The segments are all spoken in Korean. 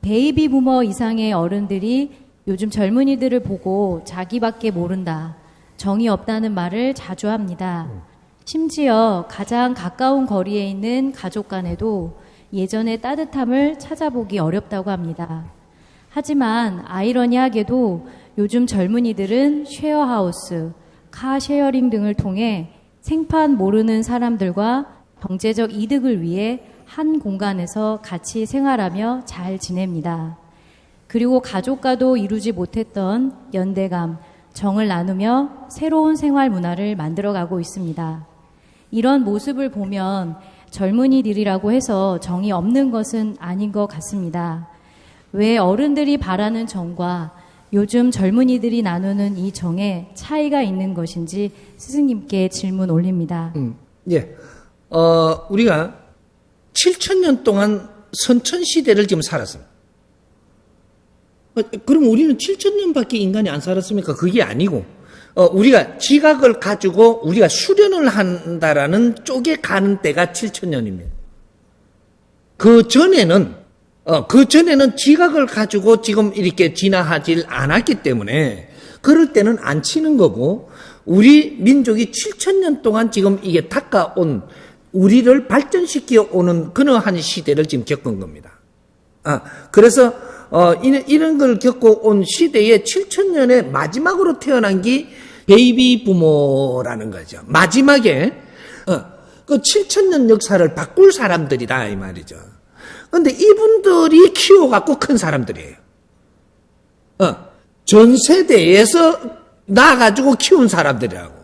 베이비 부머 이상의 어른들이 요즘 젊은이들을 보고 자기밖에 모른다, 정이 없다는 말을 자주 합니다. 심지어 가장 가까운 거리에 있는 가족 간에도 예전의 따뜻함을 찾아보기 어렵다고 합니다. 하지만 아이러니하게도 요즘 젊은이들은 쉐어하우스, 카쉐어링 등을 통해 생판 모르는 사람들과 경제적 이득을 위해 한 공간에서 같이 생활하며 잘 지냅니다. 그리고 가족과도 이루지 못했던 연대감, 정을 나누며 새로운 생활 문화를 만들어가고 있습니다. 이런 모습을 보면 젊은이들이라고 해서 정이 없는 것은 아닌 것 같습니다. 왜 어른들이 바라는 정과 요즘 젊은이들이 나누는 이 정에 차이가 있는 것인지 스승님께 질문 올립니다. 예. 우리가 7,000년 동안 선천시대를 지금 살았습니다. 그럼 우리는 7,000년밖에 인간이 안 살았습니까? 그게 아니고, 우리가 지각을 가지고 우리가 수련을 한다라는 쪽에 가는 때가 7,000년입니다. 그 전에는 지각을 가지고 지금 이렇게 진화하질 않았기 때문에 그럴 때는 안 치는 거고, 우리 민족이 7,000년 동안 지금 이게 닦아온, 우리를 발전시켜 오는 그러한 시대를 지금 겪은 겁니다. 그래서 이런 걸 겪고 온 시대에 7,000년의 마지막으로 태어난 게 베이비 부모라는 거죠. 마지막에 그 7,000년 역사를 바꿀 사람들이다 이 말이죠. 그런데 이분들이 키워갖고 큰 사람들이에요. 전 세대에서 나가지고 키운 사람들이라고.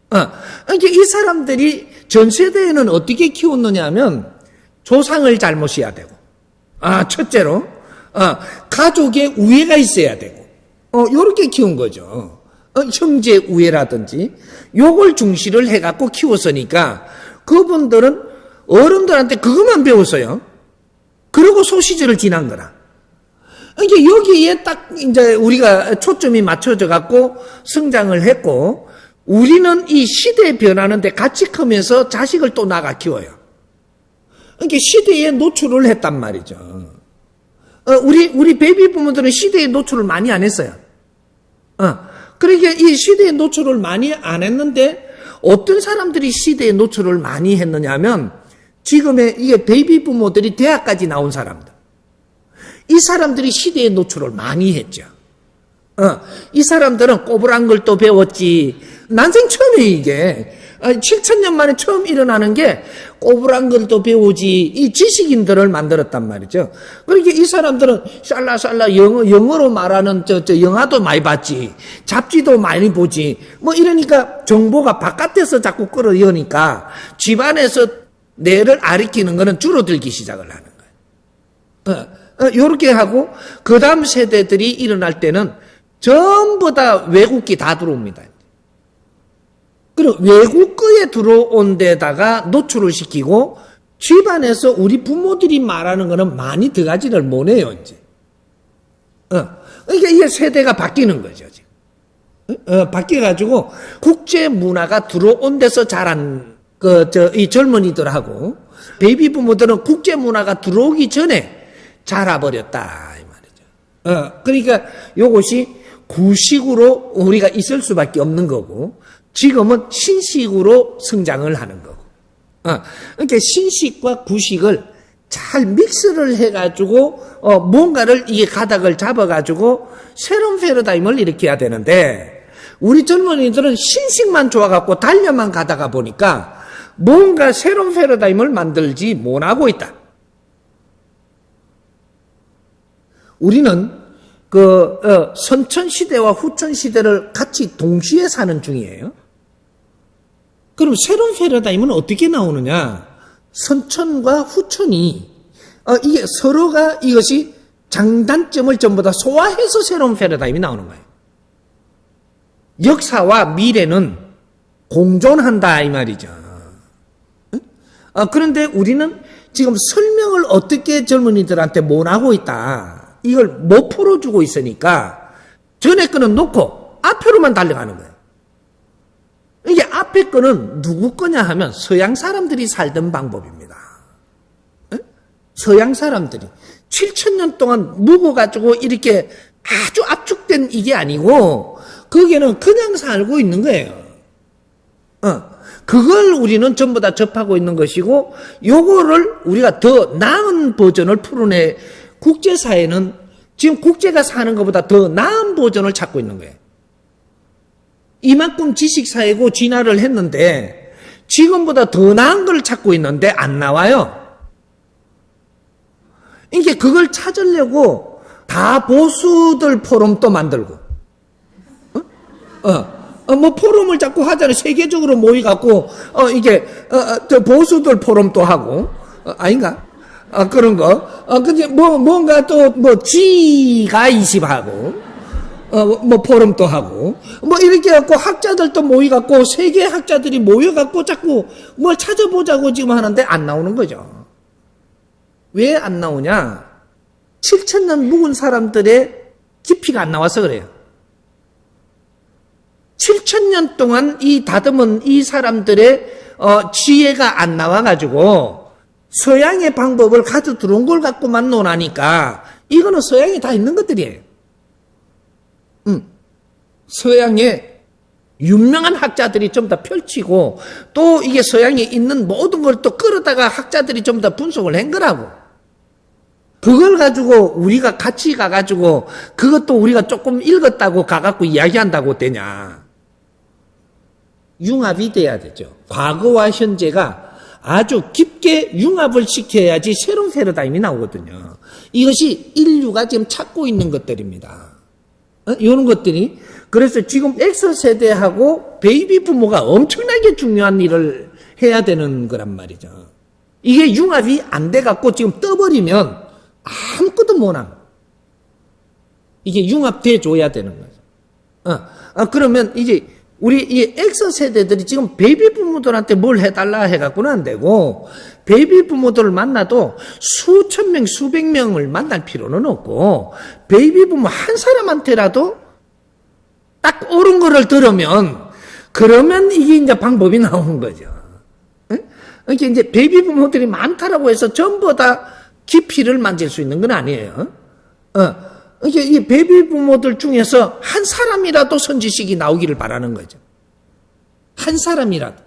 그러니까 이 사람들이 전 세대에는 어떻게 키웠느냐 하면 조상을 잘못해야 되고, 첫째로 가족의 우애가 있어야 되고, 요렇게 키운 거죠. 형제 우애라든지 요걸 중시를 해갖고 키웠으니까 그분들은 어른들한테 그것만 배웠어요. 그리고 소시절을 지난 거라. 그러니까 여기에 딱 이제 우리가 초점이 맞춰져 갖고 성장을 했고, 우리는 이 시대에 변하는데 같이 크면서 자식을 또 나가 키워요. 그러니까 시대에 노출을 했단 말이죠. 우리 베이비 부모들은 시대에 노출을 많이 안 했어요. 그러니까 이 시대에 노출을 많이 안 했는데, 어떤 사람들이 시대에 노출을 많이 했느냐 하면, 지금의 이게 베이비 부모들이 대학까지 나온 사람들. 이 사람들이 시대에 노출을 많이 했죠. 이 사람들은 꼬부란 걸 또 배웠지. 난생 처음이에요, 이게. 7,000년 만에 처음 일어나는 게 꼬부란 걸 또 배우지, 이 지식인들을 만들었단 말이죠. 그러니까 이 사람들은 샬라샬라 영어로 말하는 영화도 많이 봤지, 잡지도 많이 보지, 뭐 이러니까 정보가 바깥에서 자꾸 끌어오니까 집안에서 뇌를 아리키는 거는 줄어들기 시작을 하는 거예요. 요렇게 하고, 그 다음 세대들이 일어날 때는 전부 다 외국기 다 들어옵니다. 그리고 외국거에 들어온 데다가 노출을 시키고, 집안에서 우리 부모들이 말하는 거는 많이 들어가지를 못해요, 이제. 그러니까 이게 세대가 바뀌는 거죠, 지금. 바뀌어가지고, 국제 문화가 들어온 데서 자란, 이 젊은이들하고, 베이비 부모들은 국제 문화가 들어오기 전에 자라버렸다, 이 말이죠. 그러니까 요것이 구식으로 우리가 있을 수밖에 없는 거고, 지금은 신식으로 성장을 하는 거고. 그러니까 신식과 구식을 잘 믹스를 해가지고, 뭔가를 이게 가닥을 잡아가지고, 새로운 패러다임을 일으켜야 되는데, 우리 젊은이들은 신식만 좋아갖고 달려만 가다가 보니까, 뭔가 새로운 패러다임을 만들지 못하고 있다. 우리는 선천시대와 후천시대를 같이 동시에 사는 중이에요. 그럼 새로운 패러다임은 어떻게 나오느냐? 선천과 후천이, 이게 서로가 이것이 장단점을 전부 다 소화해서 새로운 패러다임이 나오는 거예요. 역사와 미래는 공존한다, 이 말이죠. 그런데 우리는 지금 설명을 어떻게 젊은이들한테 못하고 있다. 이걸 못 풀어주고 있으니까 전에 거는 놓고 앞으로만 달려가는 거예요. 이게 앞에 거는 누구 거냐 하면 서양 사람들이 살던 방법입니다. 서양 사람들이 7,000년 동안 묵어가지고 이렇게 아주 압축된 이게 아니고, 거기에는 그냥 살고 있는 거예요. 그걸 우리는 전부 다 접하고 있는 것이고, 요거를 우리가 더 나은 버전을 풀어내, 국제사회는 지금 국제가 사는 것보다 더 나은 버전을 찾고 있는 거예요. 이만큼 지식사회고 진화를 했는데, 지금보다 더 나은 걸 찾고 있는데 안 나와요. 이게 그걸 찾으려고 다 보수들 포럼도 만들고, 뭐 포럼을 자꾸 하잖아요. 세계적으로 모이갖고, 저 보수들 포럼도 하고, 아닌가? 그런 거. 근데 뭔가 또, G20 하고, 포럼도 하고, 이렇게 갖고 학자들도 모이갖고, 세계 학자들이 모여갖고 자꾸 뭘 찾아보자고 지금 하는데 안 나오는 거죠. 왜 안 나오냐? 7,000년 묵은 사람들의 깊이가 안 나와서 그래요. 7,000년 동안 이 다듬은 이 사람들의 지혜가 안 나와가지고 서양의 방법을 가져 들어온 걸 갖고만 논하니까 이거는 서양에 다 있는 것들이에요. 서양에 유명한 학자들이 좀 더 펼치고 또 이게 서양에 있는 모든 걸 또 끌어다가 학자들이 좀 더 분석을 한 거라고. 그걸 가지고 우리가 같이 가가지고 그것도 우리가 조금 읽었다고 가갖고 이야기한다고 되냐. 융합이 돼야 되죠. 과거와 현재가 아주 깊게 융합을 시켜야지 새로운 패러다임이 나오거든요. 이것이 인류가 지금 찾고 있는 것들입니다. 이런 것들이. 그래서 지금 X세대하고 베이비 부모가 엄청나게 중요한 일을 해야 되는 거란 말이죠. 이게 융합이 안 돼갖고 지금 떠버리면 아무것도 못함. 이게 융합돼 줘야 되는 거죠. 그러면 이제 우리 이 X세대들이 지금 베이비 부모들한테 뭘 해달라 해갖고는 안 되고, 베이비 부모들을 만나도 수천 명, 수백 명을 만날 필요는 없고, 베이비 부모 한 사람한테라도 딱 옳은 거를 들으면, 그러면 이게 이제 방법이 나오는 거죠. 그러니까 이제 베이비 부모들이 많다라고 해서 전부 다 깊이를 만질 수 있는 건 아니에요. 그러니까 이 베이비 부모들 중에서 한 사람이라도 선지식이 나오기를 바라는 거죠. 한 사람이라도.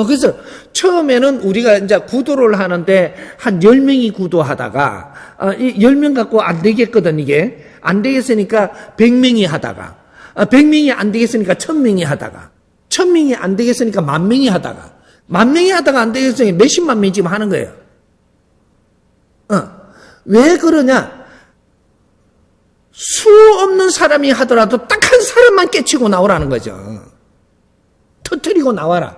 그래서 처음에는 우리가 이제 구도를 하는데 한 10명이 구도하다가, 10명 갖고 안 되겠거든, 이게. 안 되겠으니까 100명이 하다가, 100명이 안 되겠으니까 1000명이 하다가, 1000명이 안 되겠으니까 10,000명이 하다가, 10,000명이 하다가 안 되겠으니까 몇십만 명이 지금 하는 거예요. 왜 그러냐? 수 없는 사람이 하더라도 딱 한 사람만 깨치고 나오라는 거죠. 터뜨리고 나와라.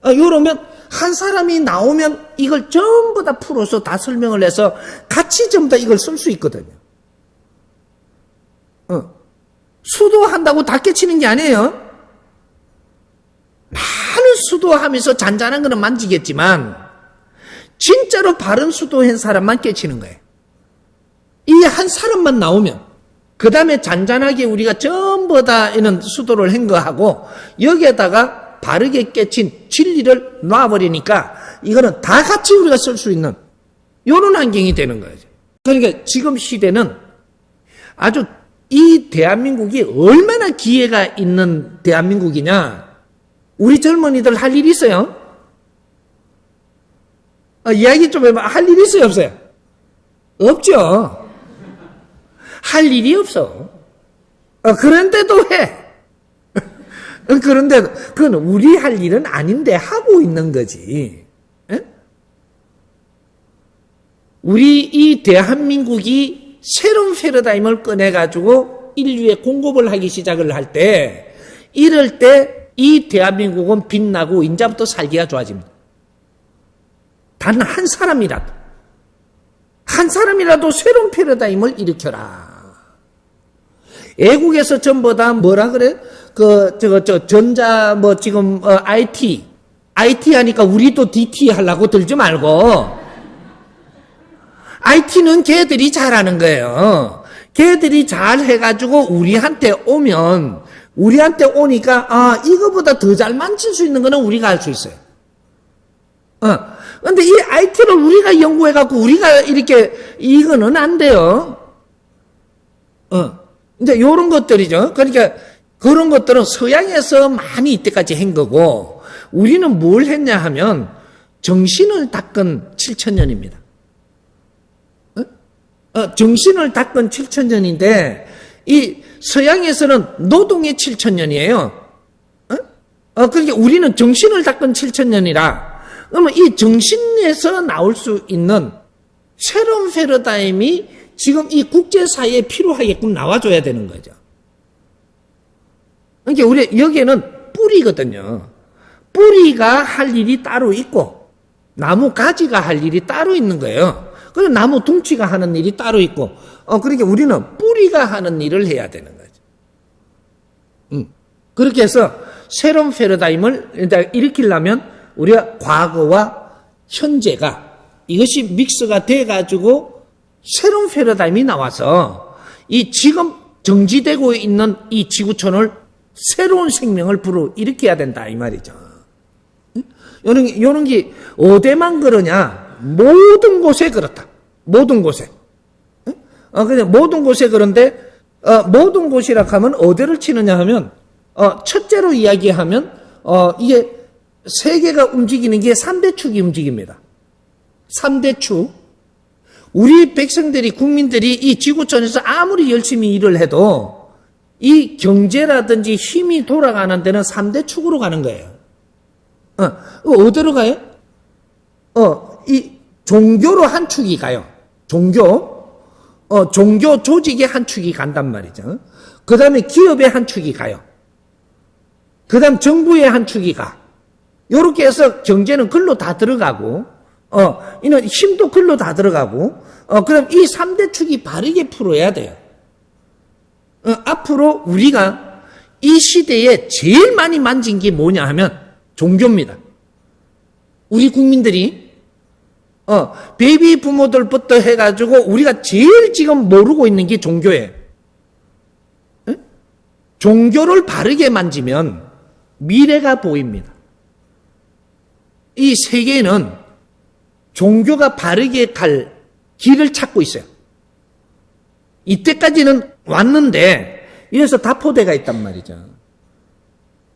이러면 한 사람이 나오면 이걸 전부 다 풀어서 다 설명을 해서 같이 전부 다 이걸 쓸 수 있거든요. 수도한다고 다 깨치는 게 아니에요. 많은 수도하면서 잔잔한 거는 만지겠지만 진짜로 바른 수도한 사람만 깨치는 거예요. 이 한 사람만 나오면 그 다음에 잔잔하게 우리가 전부 다 이런 수도를 한 거하고 여기에다가 바르게 깨친 진리를 놔버리니까 이거는 다 같이 우리가 쓸 수 있는 이런 환경이 되는 거죠. 그러니까 지금 시대는 아주 이 대한민국이 얼마나 기회가 있는 대한민국이냐. 우리 젊은이들 할 일 있어요? 이야기 좀 해봐. 할 일 있어요, 없어요? 없죠. 할 일이 없어. 그런데도 해. 그런데 그건 우리 할 일은 아닌데 하고 있는 거지. 에? 우리 이 대한민국이 새로운 패러다임을 꺼내가지고 인류에 공급을 하기 시작을 할 때, 이럴 때 이 대한민국은 빛나고 인자부터 살기가 좋아집니다. 단 한 사람이라도, 한 사람이라도 새로운 패러다임을 일으켜라. 애국에서 전부 다 뭐라 그래? 전자, 지금, IT 하니까 우리도 DT 하려고 들지 말고, IT는 걔들이 잘하는 거예요. 걔들이 잘 해가지고 우리한테 오니까, 이거보다 더 잘 만질 수 있는 거는 우리가 할 수 있어요. 근데 이 IT를 우리가 연구해갖고 우리가 이렇게 이거는 안 돼요. 이제 요런 것들이죠. 그러니까 그런 것들은 서양에서 많이 이때까지 한 거고, 우리는 뭘 했냐 하면 정신을 닦은 7,000년입니다. 정신을 닦은 7,000년인데, 이 서양에서는 노동의 7,000년이에요. 그러니까 우리는 정신을 닦은 7,000년이라, 그러면 이 정신에서 나올 수 있는 새로운 패러다임이 지금 이 국제사회에 필요하게끔 나와줘야 되는 거죠. 그러니까 우리 여기에는 뿌리거든요. 뿌리가 할 일이 따로 있고, 나무 가지가 할 일이 따로 있는 거예요. 그리고 나무 둥치가 하는 일이 따로 있고, 그러니까 우리는 뿌리가 하는 일을 해야 되는 거죠. 그렇게 해서 새로운 패러다임을 일으키려면 우리가 과거와 현재가 이것이 믹스가 돼가지고 새로운 패러다임이 나와서 이 지금 정지되고 있는 이 지구촌을 새로운 생명을 불어일으켜야 된다 이 말이죠. 요런 게 어디만 그러냐? 모든 곳에 그렇다. 모든 곳에. 그냥 모든 곳에 그런데 모든 곳이라 하면 어디를 치느냐 하면 첫째로 이야기하면 이게 세계가 움직이는 게 3대 축이 움직입니다. 3대 축. 우리 백성들이 국민들이 이 지구촌에서 아무리 열심히 일을 해도 이 경제라든지 힘이 돌아가는 데는 3대 축으로 가는 거예요. 어디로 가요? 이 종교로 한 축이 가요. 종교 조직의 한 축이 간단 말이죠. 그 다음에 기업의 한 축이 가요. 그 다음 정부의 한 축이 가. 요렇게 해서 경제는 글로 다 들어가고, 이는 힘도 글로 다 들어가고, 그럼 이 3대 축이 바르게 풀어야 돼요. 앞으로 우리가 이 시대에 제일 많이 만진 게 뭐냐 하면 종교입니다. 우리 국민들이 베이비 부모들부터 해가지고 우리가 제일 지금 모르고 있는 게 종교예요. 종교를 바르게 만지면 미래가 보입니다. 이 세계는 종교가 바르게 갈 길을 찾고 있어요. 이때까지는 왔는데 이래서 다포대가 있단 말이죠.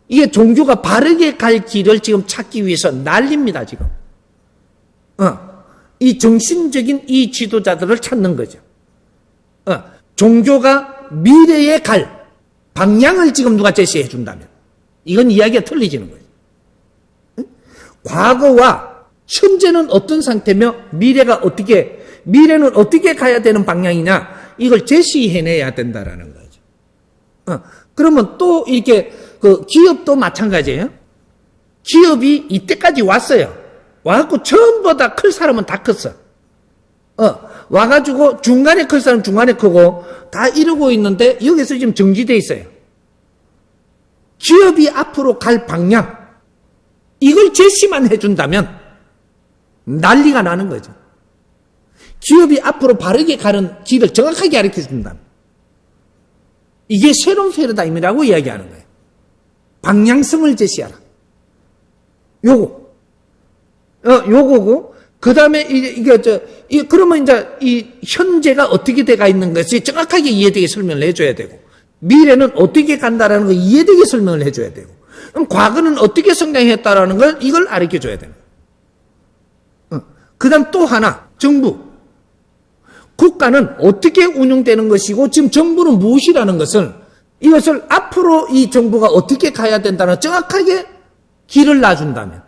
이게 종교가 바르게 갈 길을 지금 찾기 위해서 난립니다, 지금. 이 정신적인 이 지도자들을 찾는 거죠. 종교가 미래에 갈 방향을 지금 누가 제시해 준다면 이건 이야기가 틀리지는 거예요. 과거와 현재는 어떤 상태며 미래는 어떻게 가야 되는 방향이냐 이걸 제시해내야 된다라는 거죠. 그러면 또 이렇게 그 기업도 마찬가지예요. 기업이 이때까지 왔어요. 와갖고 전부 다 클 사람은 다 컸어. 와가지고 중간에 클 사람 중간에 크고 다 이러고 있는데 여기서 지금 정지돼 있어요. 기업이 앞으로 갈 방향 이걸 제시만 해준다면 난리가 나는 거죠. 기업이 앞으로 바르게 가는 길을 정확하게 가르쳐준다면 이게 새로운 패러다임이라고 이야기하는 거예요. 방향성을 제시하라. 요거고, 그 다음에 그러면 이제 이 현재가 어떻게 돼가 있는 것이 정확하게 이해되게 설명을 해줘야 되고, 미래는 어떻게 간다라는 걸 이해되게 설명을 해줘야 되고, 그럼 과거는 어떻게 성장했다라는 걸 이걸 알려 줘야 되는 거예요. 그 다음 또 하나, 정부. 국가는 어떻게 운영되는 것이고, 지금 정부는 무엇이라는 것을, 이것을 앞으로 이 정부가 어떻게 가야 된다는 정확하게 길을 놔준다면,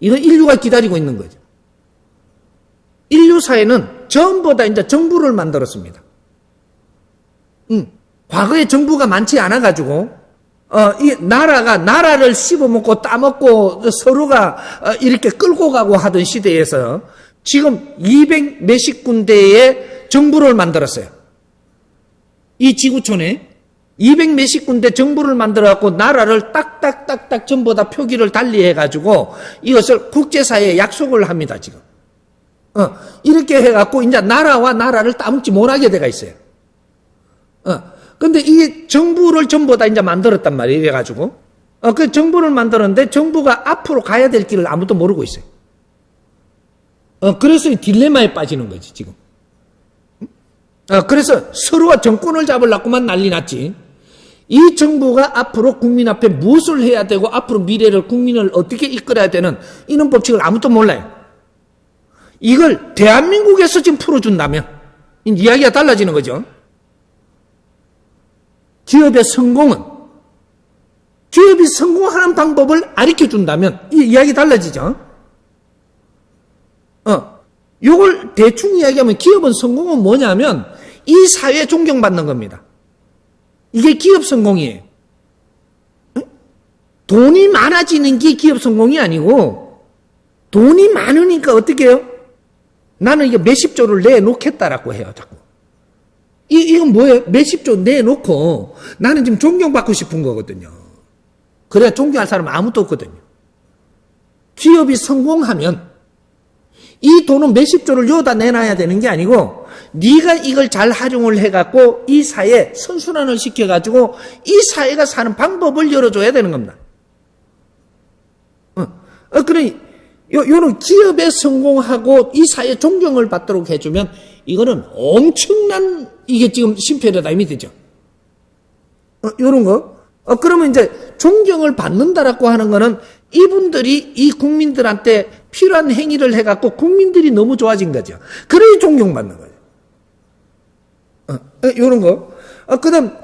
이건 인류가 기다리고 있는 거죠. 인류 사회는 전부 다 이제 정부를 만들었습니다. 과거에 정부가 많지 않아가지고, 이 나라를 씹어먹고 따먹고 서로가 이렇게 끌고 가고 하던 시대에서 지금 200 몇십 군데의 정부를 만들었어요. 이 지구촌에 200 몇십 군데 정부를 만들어갖고 나라를 딱딱딱딱 전부 다 표기를 달리해가지고 이것을 국제사회에 약속을 합니다, 지금. 이렇게 해갖고 이제 나라와 나라를 따먹지 못하게 돼가 있어요. 근데 이 정부를 전부 다 이제 만들었단 말이에요, 이래가지고. 그 정부를 만들었는데 정부가 앞으로 가야 될 길을 아무도 모르고 있어요. 그래서 이 딜레마에 빠지는 거지, 지금. 그래서 서로가 정권을 잡으려고만 난리 났지. 이 정부가 앞으로 국민 앞에 무엇을 해야 되고 앞으로 미래를 국민을 어떻게 이끌어야 되는 이런 법칙을 아무도 몰라요. 이걸 대한민국에서 지금 풀어준다면 이야기가 달라지는 거죠. 기업의 성공은 기업이 성공하는 방법을 가르쳐준다면 이 이야기 달라지죠. 요걸 대충 이야기하면 기업은 성공은 뭐냐면 이 사회에 존경받는 겁니다. 이게 기업 성공이에요. 돈이 많아지는 게 기업 성공이 아니고 돈이 많으니까 어떻게 해요? 나는 이게 몇십 조를 내놓겠다라고 해요. 자꾸. 이건 뭐예요? 몇십 조 내놓고 나는 지금 존경받고 싶은 거거든요. 그래야 존경할 사람은 아무도 없거든요. 기업이 성공하면 이 돈은 몇십 조를 여기다 내놔야 되는 게 아니고 네가 이걸 잘 활용을 해갖고 이 사회에 선순환을 시켜가지고 이 사회가 사는 방법을 열어줘야 되는 겁니다. 그러니 요런 기업에 성공하고 이 사회에 존경을 받도록 해주면 이거는 엄청난 이게 지금 신패러다임이 되죠. 요런 거. 그러면 이제 존경을 받는다라고 하는 거는 이분들이 이 국민들한테 필요한 행위를 해갖고 국민들이 너무 좋아진 거죠. 그래야 존경받는 거예요. 요런 거. 그 다음,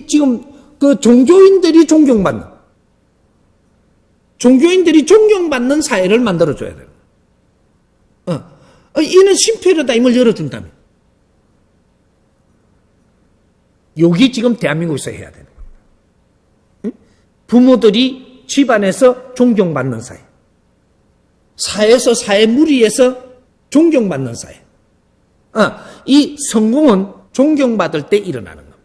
지금 그 종교인들이 존경받는 사회를 만들어줘야 돼요. 이는 신패러다임을 열어준다면. 여기 지금 대한민국에서 해야 되는 겁니다. 부모들이 집안에서 존경받는 사회. 사회에서 사회 무리에서 존경받는 사회. 이 성공은 존경받을 때 일어나는 겁니다.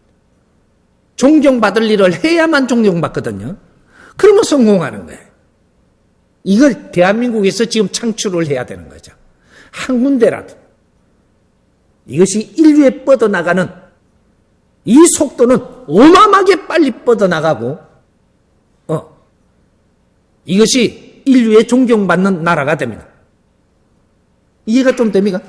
존경받을 일을 해야만 존경받거든요. 그러면 성공하는 거예요. 이걸 대한민국에서 지금 창출을 해야 되는 거죠. 한 군데라도. 이것이 인류에 뻗어나가는 이 속도는 어마어마하게 빨리 뻗어나가고 이것이 인류의 존경받는 나라가 됩니다. 이해가 좀 됩니까?